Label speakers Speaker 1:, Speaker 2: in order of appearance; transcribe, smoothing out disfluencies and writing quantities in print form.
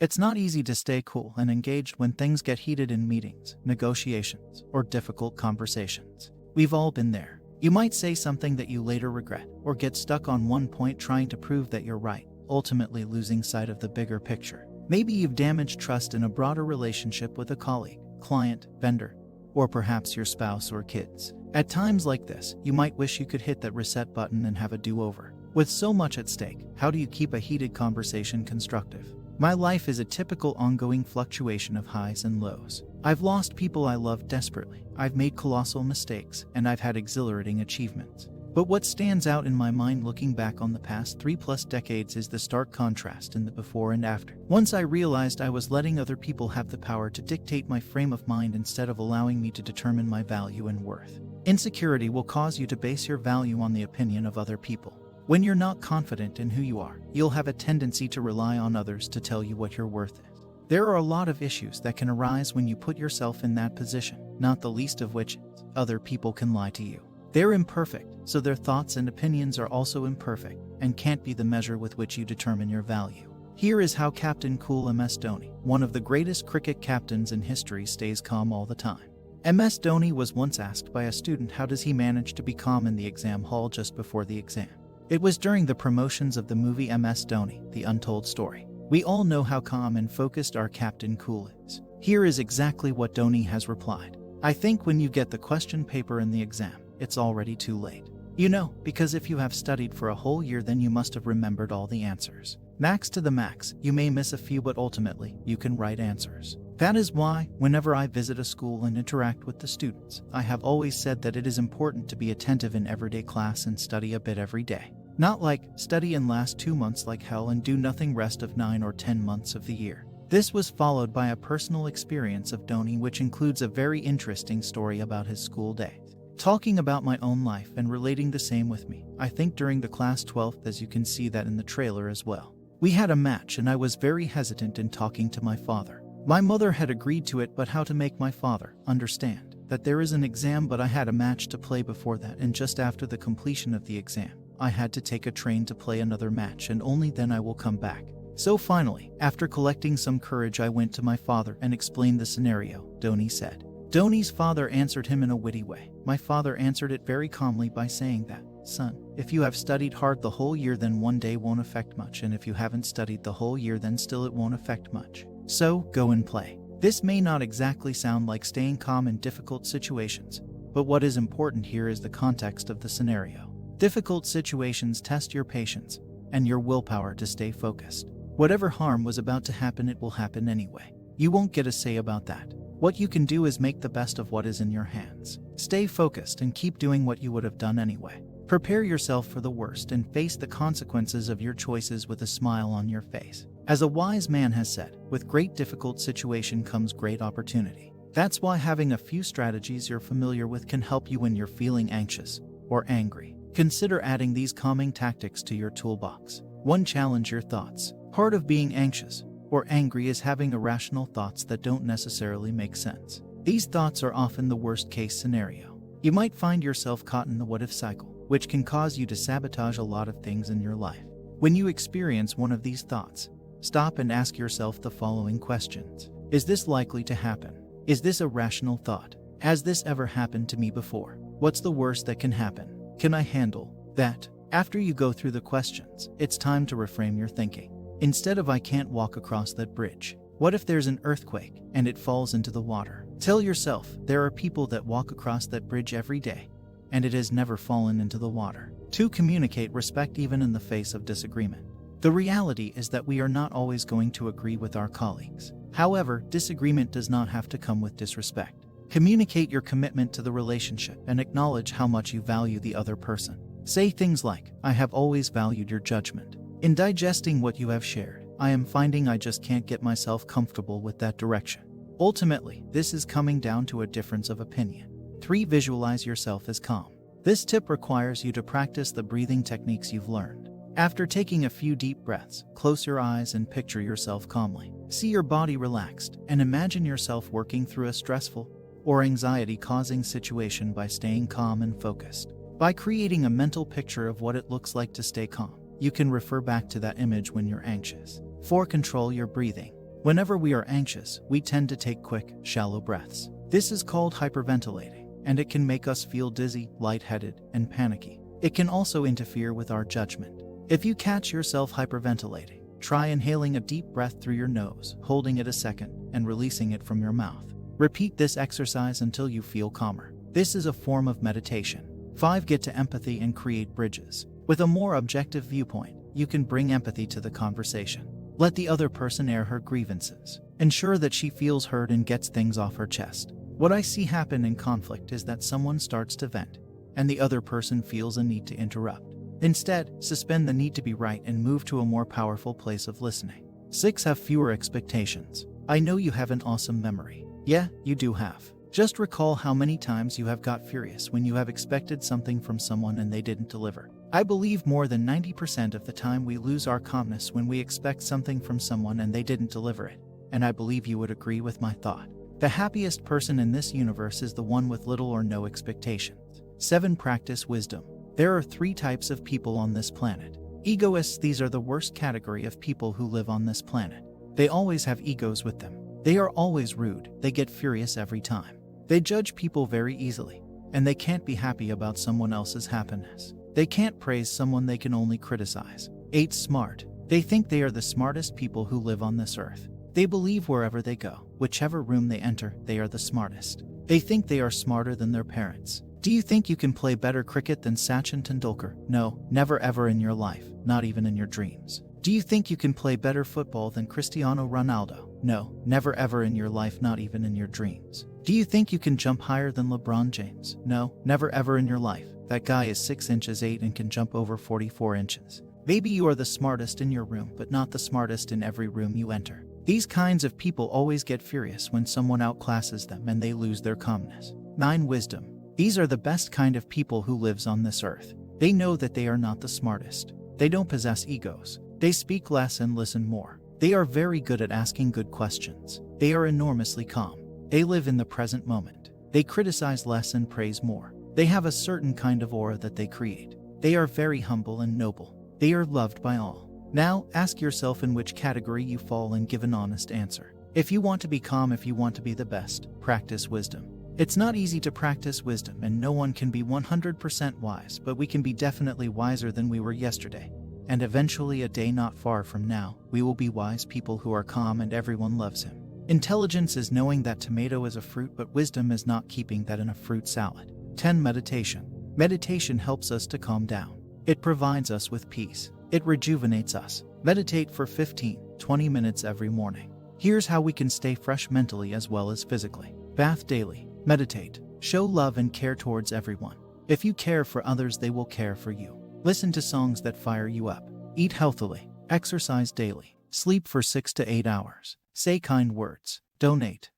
Speaker 1: It's not easy to stay cool and engaged when things get heated in meetings, negotiations, or difficult conversations. We've all been there. You might say something that you later regret, or get stuck on one point trying to prove that you're right, ultimately losing sight of the bigger picture. Maybe you've damaged trust in a broader relationship with a colleague, client, vendor, or perhaps your spouse or kids. At times like this, you might wish you could hit that reset button and have a do-over. With so much at stake, how do you keep a heated conversation constructive? My life is a typical ongoing fluctuation of highs and lows. I've lost people I love desperately, I've made colossal mistakes, and I've had exhilarating achievements. But what stands out in my mind looking back on the past 3+ decades is the stark contrast in the before and after. Once I realized I was letting other people have the power to dictate my frame of mind instead of allowing me to determine my value and worth. Insecurity will cause you to base your value on the opinion of other people. When you're not confident in who you are, you'll have a tendency to rely on others to tell you what your worth is. There are a lot of issues that can arise when you put yourself in that position, not the least of which is other people can lie to you. They're imperfect, so their thoughts and opinions are also imperfect and can't be the measure with which you determine your value. Here is how Captain Cool MS Dhoni, one of the greatest cricket captains in history, stays calm all the time. MS Dhoni was once asked by a student how does he manage to be calm in the exam hall just before the exam. It was during the promotions of the movie MS Dhoni, The Untold Story. We all know how calm and focused our Captain Cool is. Here is exactly what Dhoni has replied. I think when you get the question paper in the exam, it's already too late. You know, because if you have studied for a whole year, then you must have remembered all the answers. Max to the max, you may miss a few, but ultimately, you can write answers. That is why, whenever I visit a school and interact with the students, I have always said that it is important to be attentive in everyday class and study a bit every day. Not like, study and last 2 months like hell and do nothing rest of 9 or 10 months of the year. This was followed by a personal experience of Dhoni, which includes a very interesting story about his school days. Talking about my own life and relating the same with me, I think during the class 12th, as you can see that in the trailer as well. We had a match and I was very hesitant in talking to my father. My mother had agreed to it, but how to make my father understand that there is an exam, but I had a match to play before that, and just after the completion of the exam, I had to take a train to play another match, and only then I will come back. So finally, after collecting some courage, I went to my father and explained the scenario, Dhoni said. Dhoni's father answered him in a witty way. My father answered it very calmly by saying that, son, if you have studied hard the whole year, then one day won't affect much, and if you haven't studied the whole year, then still it won't affect much. So, go and play. This may not exactly sound like staying calm in difficult situations, but what is important here is the context of the scenario. Difficult situations test your patience and your willpower to stay focused. Whatever harm was about to happen, it will happen anyway. You won't get a say about that. What you can do is make the best of what is in your hands. Stay focused and keep doing what you would have done anyway. Prepare yourself for the worst and face the consequences of your choices with a smile on your face. As a wise man has said, with great difficult situation comes great opportunity. That's why having a few strategies you're familiar with can help you when you're feeling anxious or angry. Consider adding these calming tactics to your toolbox. 1. Challenge your thoughts. Part of being anxious or angry is having irrational thoughts that don't necessarily make sense. These thoughts are often the worst-case scenario. You might find yourself caught in the what-if cycle, which can cause you to sabotage a lot of things in your life. When you experience one of these thoughts, stop and ask yourself the following questions. Is this likely to happen? Is this a rational thought? Has this ever happened to me before? What's the worst that can happen? Can I handle that? After you go through the questions, it's time to reframe your thinking. Instead of I can't walk across that bridge, what if there's an earthquake and it falls into the water? Tell yourself there are people that walk across that bridge every day and it has never fallen into the water. 2. Communicate respect even in the face of disagreement. The reality is that we are not always going to agree with our colleagues. However, disagreement does not have to come with disrespect. Communicate your commitment to the relationship and acknowledge how much you value the other person. Say things like, I have always valued your judgment. In digesting what you have shared, I am finding I just can't get myself comfortable with that direction. Ultimately, this is coming down to a difference of opinion. 3. Visualize yourself as calm. This tip requires you to practice the breathing techniques you've learned. After taking a few deep breaths, close your eyes and picture yourself calmly. See your body relaxed and imagine yourself working through a stressful or anxiety-causing situation by staying calm and focused. By creating a mental picture of what it looks like to stay calm, you can refer back to that image when you're anxious. 4. Control your breathing. Whenever we are anxious, we tend to take quick, shallow breaths. This is called hyperventilating, and it can make us feel dizzy, lightheaded, and panicky. It can also interfere with our judgment. If you catch yourself hyperventilating, try inhaling a deep breath through your nose, holding it a second, and releasing it from your mouth. Repeat this exercise until you feel calmer. This is a form of meditation. 5. Get to empathy and create bridges. With a more objective viewpoint, you can bring empathy to the conversation. Let the other person air her grievances. Ensure that she feels heard and gets things off her chest. What I see happen in conflict is that someone starts to vent, and the other person feels a need to interrupt. Instead, suspend the need to be right and move to a more powerful place of listening. 6. Have fewer expectations. I know you have an awesome memory. Yeah, you do have. Just recall how many times you have got furious when you have expected something from someone and they didn't deliver. I believe more than 90% of the time we lose our calmness when we expect something from someone and they didn't deliver it. And I believe you would agree with my thought. The happiest person in this universe is the one with little or no expectations. 7. Practice wisdom. There are 3 types of people on this planet. Egoists. These are the worst category of people who live on this planet. They always have egos with them. They are always rude. They get furious every time. They judge people very easily, and they can't be happy about someone else's happiness. They can't praise someone, they can only criticize. 8. Smart. They think they are the smartest people who live on this earth. They believe wherever they go, whichever room they enter, they are the smartest. They think they are smarter than their parents. Do you think you can play better cricket than Sachin Tendulkar? No, never ever in your life, not even in your dreams. Do you think you can play better football than Cristiano Ronaldo? No, never ever in your life, not even in your dreams. Do you think you can jump higher than LeBron James? No, never ever in your life. That guy is 6 inches 8 and can jump over 44 inches. Maybe you are the smartest in your room, but not the smartest in every room you enter. These kinds of people always get furious when someone outclasses them and they lose their calmness. 9. Wisdom. These are the best kind of people who lives on this earth. They know that they are not the smartest. They don't possess egos. They speak less and listen more. They are very good at asking good questions. They are enormously calm. They live in the present moment. They criticize less and praise more. They have a certain kind of aura that they create. They are very humble and noble. They are loved by all. Now, ask yourself in which category you fall and give an honest answer. If you want to be calm, if you want to be the best, practice wisdom. It's not easy to practice wisdom, and no one can be 100% wise, but we can be definitely wiser than we were yesterday. And eventually, a day not far from now, we will be wise people who are calm and everyone loves him. Intelligence is knowing that tomato is a fruit, but wisdom is not keeping that in a fruit salad. 10. Meditation. Meditation helps us to calm down. It provides us with peace. It rejuvenates us. Meditate for 15-20 minutes every morning. Here's how we can stay fresh mentally as well as physically. Bath daily. Meditate. Show love and care towards everyone. If you care for others, they will care for you. Listen to songs that fire you up. Eat healthily. Exercise daily. Sleep for 6 to 8 hours. Say kind words. Donate.